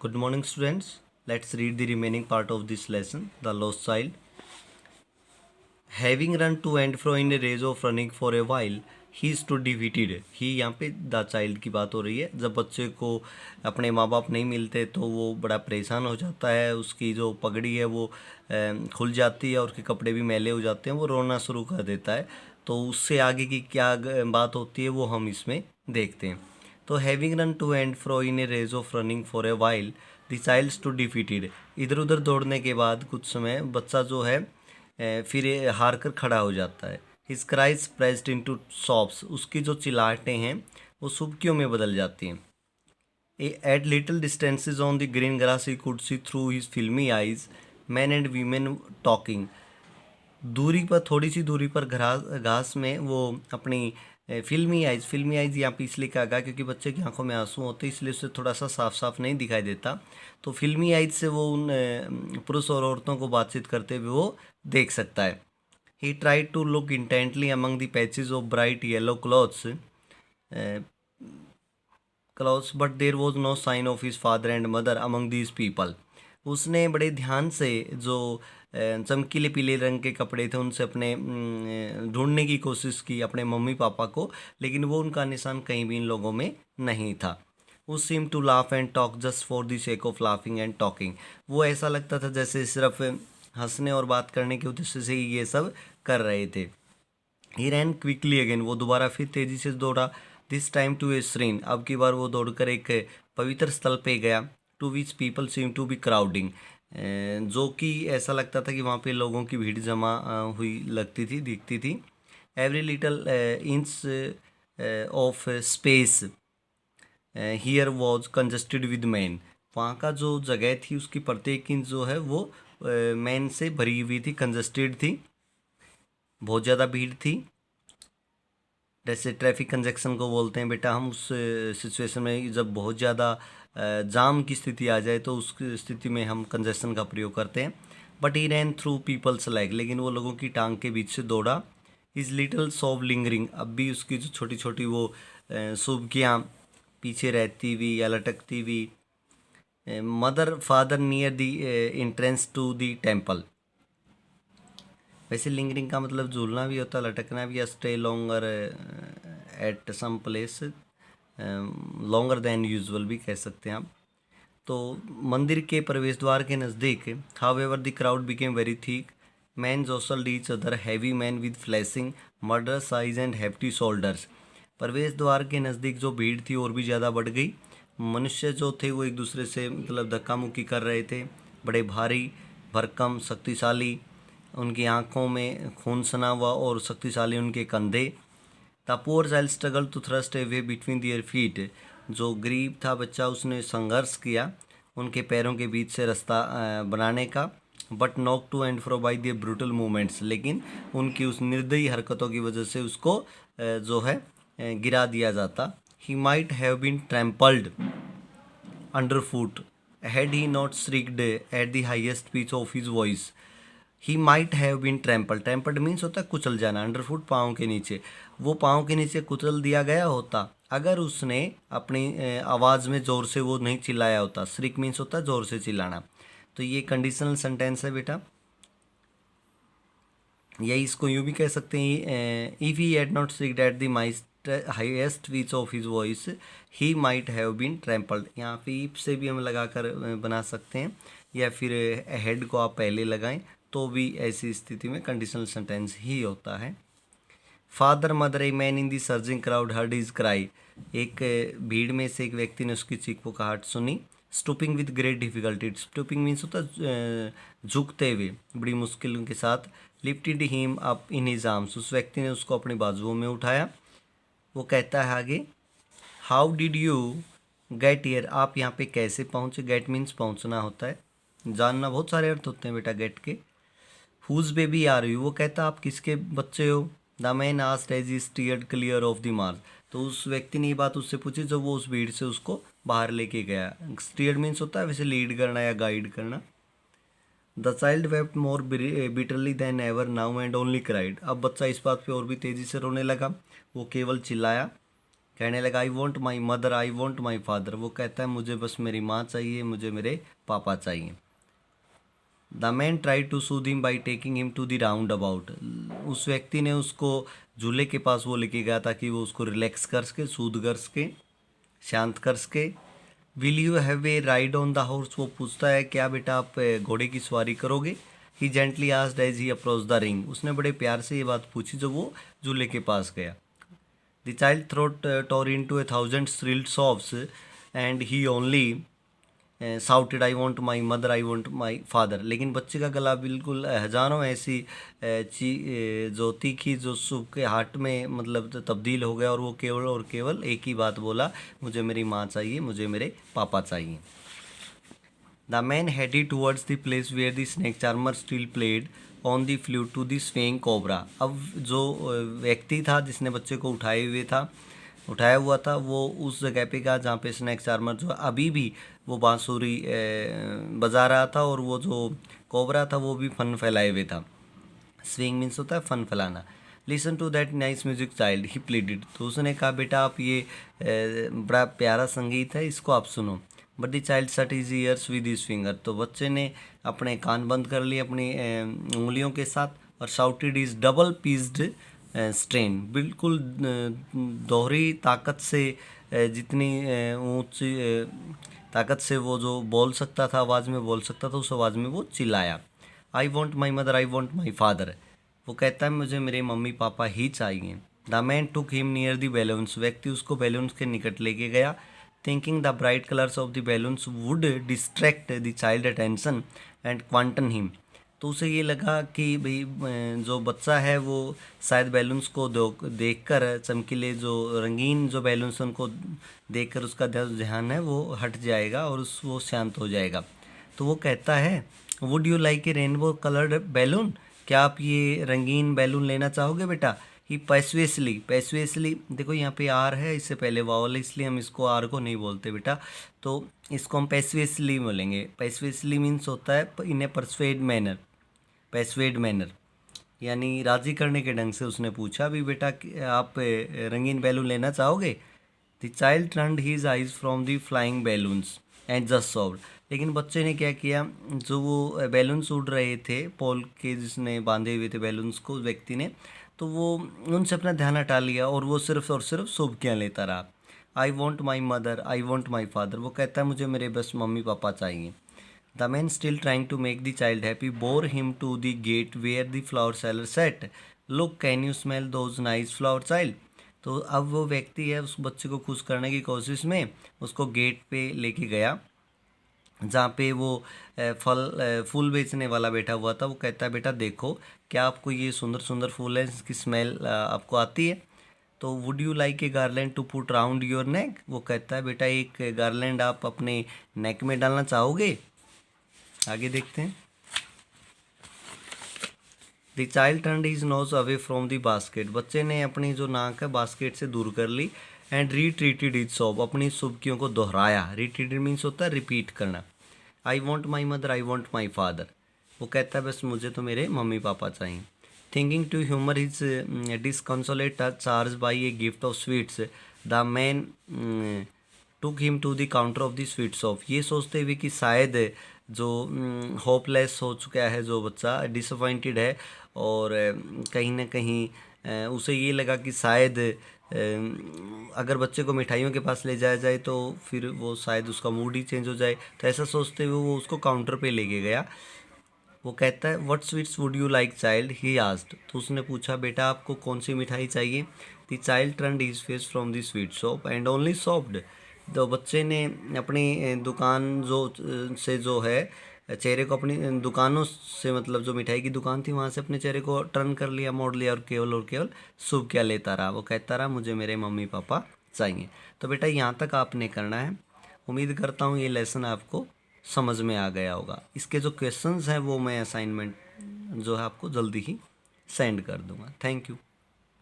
Good morning, students. Let's read the remaining part of this lesson, The Lost Child. Having run to and fro in a race of running for a while, he stood defeated. He यहाँ पे the child की बात हो रही है। जब बच्चे को अपने माँ बाप नहीं मिलते तो वो बड़ा परेशान हो जाता है। उसकी जो पगड़ी है वो खुल जाती है और उसके कपड़े भी मैले हो जाते हैं। वो रोना शुरू कर देता है। तो उससे आगे की क्या बात होती है वो हम इसमें देखते हैं। तो having run to and fro in a race of running for a while the child to defeated. इधर उधर दौड़ने के बाद कुछ समय बच्चा जो है फिर ये हार कर खड़ा हो जाता है। His cries pressed into सॉब्स। उसकी जो चिल्लाहटें हैं वो सुबकियों में बदल जाती हैं। At little distances on the green grass he could see through his filmy eyes men and women talking. दूरी पर, थोड़ी सी दूरी पर घास में वो अपनी फिल्मी आइज यहाँ पे इसलिए कहा गया क्योंकि बच्चे की आंखों में आंसू होते हैं, इसलिए उसे थोड़ा सा साफ साफ नहीं दिखाई देता। तो फिल्मी आइज से वो उन पुरुष और औरतों को बातचीत करते हुए वो देख सकता है। He tried to look intently among the patches of bright yellow clothes but there was no sign of his father and mother among these people. उसने बड़े ध्यान से जो चमकीले पीले रंग के कपड़े थे उनसे अपने ढूंढने की कोशिश की अपने मम्मी पापा को, लेकिन वो उनका निशान कहीं भी इन लोगों में नहीं था। वो seem to laugh and talk just for the sake of laughing and talking. वो ऐसा लगता था जैसे सिर्फ हंसने और बात करने के उद्देश्य से ही ये सब कर रहे थे। ही रैन क्विकली अगेन। वो दोबारा फिर तेजी से दौड़ा। दिस टाइम टू ए श्रीन। अब की बार वो दौड़कर एक पवित्र स्थल पे गया। To which people seem to be crowding. जो कि ऐसा लगता था कि वहाँ पे लोगों की भीड़ जमा हुई लगती थी, दिखती थी। Every little inch of space here was congested with man. वहाँ का जो जगह थी उसकी प्रत्येक इंच जो है वो मैन से भरी हुई थी, कंजस्टेड थी, बहुत ज़्यादा भीड़ थी। जैसे ट्रैफिक कंजेक्शन को बोलते हैं बेटा हम, उस सिचुएशन में जब बहुत ज़्यादा जाम की स्थिति आ जाए तो उस स्थिति में हम कंजेक्शन का प्रयोग करते हैं। But he ran through people's leg. लेकिन वो लोगों की टांग के बीच से दौड़ा। Is little sob lingering. अब भी उसकी जो छोटी छोटी वो सुबकियाँ पीछे रहती हुई या लटकती हुई। Mother father near the entrance to the temple. वैसे लिंगरिंग का मतलब झूलना भी होता है, लटकना भी, या stay longer at some place, longer than usual भी कह सकते हैं आप। तो मंदिर के प्रवेश द्वार के नज़दीक however the crowd became very thick. Men jostled each other heavy men with flashing murderous eyes and hefty shoulders. प्रवेश द्वार के नज़दीक जो भीड़ थी और भी ज़्यादा बढ़ गई। मनुष्य जो थे वो एक दूसरे से मतलब धक्का मुक्की कर रहे थे। बड़े भारी भरकम शक्तिशाली, उनकी आंखों में खून सना हुआ और शक्तिशाली उनके कंधे। The poor child struggle to thrust a way between their feet. जो गरीब था बच्चा उसने संघर्ष किया उनके पैरों के बीच से रास्ता बनाने का। But knock to and fro by their brutal movements. लेकिन उनकी उस निर्दयी हरकतों की वजह से उसको जो है गिरा दिया जाता। He might have been trampled under foot had he not shrieked at the highest pitch of his voice. He might have been trampled. Trampled means होता है कुचल जाना, अंडर फुट पाँव के नीचे। वो पाँव के नीचे कुचल दिया गया होता अगर उसने अपनी आवाज़ में ज़ोर से वो नहीं चिल्लाया होता। श्रिक मीन्स होता है ज़ोर से चिल्लाना। तो ये कंडीशनल सेंटेंस है बेटा। यही इसको यूँ भी कह सकते हैं, if he had not shrieked at the highest pitch of his voice he might have been trampled. यहाँ पे इफ से भी हम लगा कर बना सकते हैं, या फिर हेड को आप पहले लगाएं तो भी ऐसी स्थिति में कंडीशनल सेंटेंस ही होता है। Father mother a man in the surging crowd heard his cry. एक भीड़ में से एक व्यक्ति ने उसकी चीख पुकार सुनी। Stooping with great difficulty. Stooping means होता है झुकते हुए, बड़ी मुश्किल के साथ। Lifted him up in his arms. उस व्यक्ति ने उसको अपनी बाजुओं में उठाया। वो कहता है आगे, how did you get here. आप यहाँ पे कैसे पहुँचे। गेट मीन्स पहुँचना होता है, जानना। बहुत सारे अर्थ होते हैं बेटा गेट के। Whose baby are you. वो कहता आप किसके बच्चे हो। The man asked as he steered clear of the march. तो उस व्यक्ति ने ये बात उससे पूछी जब वो उस भीड़ से उसको बाहर लेके गया। स्टीयर्ड मीन्स होता है वैसे लीड करना या गाइड करना। The child wept more bitterly then ever now and only cried. अब बच्चा इस बात पे और भी तेज़ी से रोने लगा। वो केवल चिल्लाया, कहने लगा आई want my mother, I want my father. वो कहता है मुझे बस मेरी माँ चाहिए, मुझे मेरे पापा चाहिए। The man try to soothe him by taking him to the roundabout. उस व्यक्ति ने उसको झूले के पास वो लेके गया ताकि वो उसको रिलैक्स कर सके, सूद कर सके, शांत कर सके। Will you have a ride on the horse. वो पूछता है क्या बेटा आप घोड़े की सवारी करोगे। He gently asked as he approach the ring. उसने बड़े प्यार से ये बात पूछी जब वो झूले के पास गया। The child throat tore into 1,000 thrilled sobs and he only shouted I want my mother, I want my father. लेकिन बच्चे का गला बिल्कुल हजारों ऐसी जो तीखी जो सुख के हाट में मतलब तब्दील हो गया और वो केवल और केवल एक ही बात बोला, मुझे मेरी माँ चाहिए, मुझे मेरे पापा चाहिए। The man headed towards the place where the snake charmer still played on the flute to the swaying cobra. अब जो व्यक्ति था जिसने बच्चे को उठाया हुआ था वो उस जगह पे गया जहाँ पे स्नेक चार्मर जो अभी भी वो बांसुरी बजा रहा था और वो जो कोबरा था वो भी फन फैलाए हुए था। स्विंग मीन्स होता है फन फैलाना। Listen to that nice music child, he pleaded. तो उसने कहा बेटा आप ये बड़ा प्यारा संगीत है, इसको आप सुनो। But the child shut his years with his finger. तो बच्चे ने अपने कान बंद कर लिए अपनी उंगलियों के साथ और shouted is double pieced strain. बिल्कुल दोहरी ताकत से जितनी ऊंची ताकत से वो जो बोल सकता था, आवाज़ में बोल सकता था, उस आवाज़ में वो चिल्लाया आई want my mother, I want my father. वो कहता है मुझे मेरे मम्मी पापा ही चाहिए। The man took him near the balloons. व्यक्ति उसको बैलून्स के निकट लेके गया। Thinking the bright colours of the balloons would distract the child attention and Quinton him. तो उसे ये लगा कि भाई जो बच्चा है वो शायद बैलून्स को देखकर, चमकीले जो रंगीन जो बैलून्स उनको देखकर उसका ध्यान है वो हट जाएगा और वो शांत हो जाएगा। तो वो कहता है would you like A rainbow coloured balloon. क्या आप ये रंगीन बैलून लेना चाहोगे बेटा। ही पैसवेसली देखो यहाँ पे आर है, इससे पहले वावल है, इसलिए हम इसको आर को नहीं बोलते बेटा, तो इसको हम पैसवेसली बोलेंगे। पैसवेसली मीन्स होता है इन ए परसुएड मैनर यानी राज़ी करने के ढंग से उसने पूछा भी बेटा आप रंगीन बैलून लेना चाहोगे। The child turned his eyes from the flying balloons and just sobbed. लेकिन बच्चे ने क्या किया, जो वो बैलून्स उड़ रहे थे पोल के जिसने बांधे हुए थे बैलून्स को व्यक्ति ने, तो वो उनसे अपना ध्यान हटा लिया और वो सिर्फ और सिर्फ शुभकियाँ लेता रहा। I want my mother, I want my father. वो कहता है मुझे मेरे बस मम्मी पापा चाहिए। The man still trying to make the child happy bore him to the gate where the flower seller sat. Look can you smell those nice flower child. तो अब वो व्यक्ति है उस बच्चे को खुश करने की कोशिश में उसको गेट पे लेके गया जहाँ पे वो फूल बेचने वाला बैठा हुआ था। वो कहता है बेटा देखो क्या आपको ये सुंदर सुंदर फूल है इसकी स्मेल आपको आती है। तो would you like a garland to put round your neck. वो कहता है बेटा एक गार्लैंड आप अपने नेक में डालना चाहोगे। आगे देखते हैं। The child turned his nose away from the basket. बच्चे ने अपनी जो नाक है बास्केट से दूर कर ली। एंड रीट्रीटेड हिज सॉब, अपनी शुभकियों को दोहराया। रीट्रीटेड मीन्स होता है रिपीट करना। आई want my mother, I want my father. वो कहता है बस मुझे तो मेरे मम्मी पापा चाहिए। Thinking to humour his disconsolate charge by a gift of sweets the man took him to the counter of the sweet shop. ये सोचते हुए कि शायद जो होपलेस हो चुका है जो बच्चा, डिसअपॉइंटेड है और कहीं ना कहीं उसे ये लगा कि शायद अगर बच्चे को मिठाइयों के पास ले जाया जाए तो फिर वो शायद उसका मूड ही चेंज हो जाए। तो ऐसा सोचते हुए वो उसको काउंटर पे लेके गया। वो कहता है what sweets would you like child, he asked. तो उसने पूछा बेटा आपको कौन सी मिठाई चाहिए। The child turned his face from the sweet shop and only soft. तो बच्चे ने अपनी दुकान से जो है चेहरे को, अपनी दुकानों से मतलब जो मिठाई की दुकान थी वहाँ से अपने चेहरे को टर्न कर लिया, मोड़ लिया और केवल शुभ क्या लेता रहा। वो कहता रहा मुझे मेरे मम्मी पापा चाहिए। तो बेटा यहाँ तक आपने करना है। उम्मीद करता हूँ ये लेसन आपको समझ में आ गया होगा। इसके जो क्वेश्चंस हैं वो मैं असाइनमेंट जो है आपको जल्दी ही सेंड कर दूँगा। Thank you.